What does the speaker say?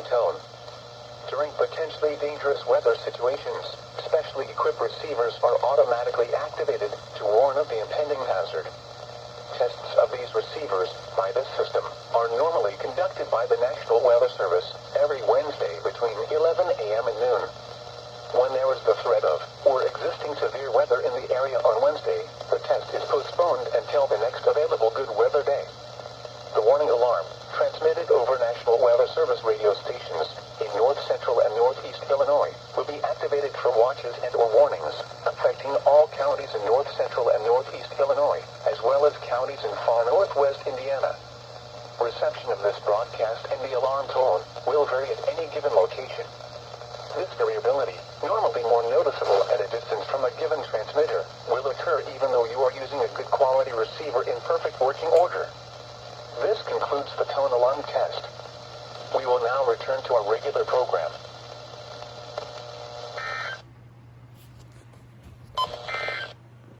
tone. During potentially dangerous weather situations, specially equipped receivers are automatically activated to warn of the impending hazard. Tests of these receivers by this system are normally conducted by the National Weather Service every Wednesday between 11 a.m. and noon. When there is the threat of or existing severe weather in the area on Wednesday, the test is postponed until the next available good weather day. The warning alarm, transmitted over National Weather Service radio stations in north central and northeast Illinois, will be activated for watches and/or warnings affecting all counties in north central and northeast Illinois, as well as counties in far northwest Indiana. Reception of this broadcast and the alarm tone will vary at any given location. This variability, normally more noticeable at a distance from a given transmitter, will occur even though you are using a good quality receiver in perfect working order. This concludes the tone alarm test. We will now return to our regular program.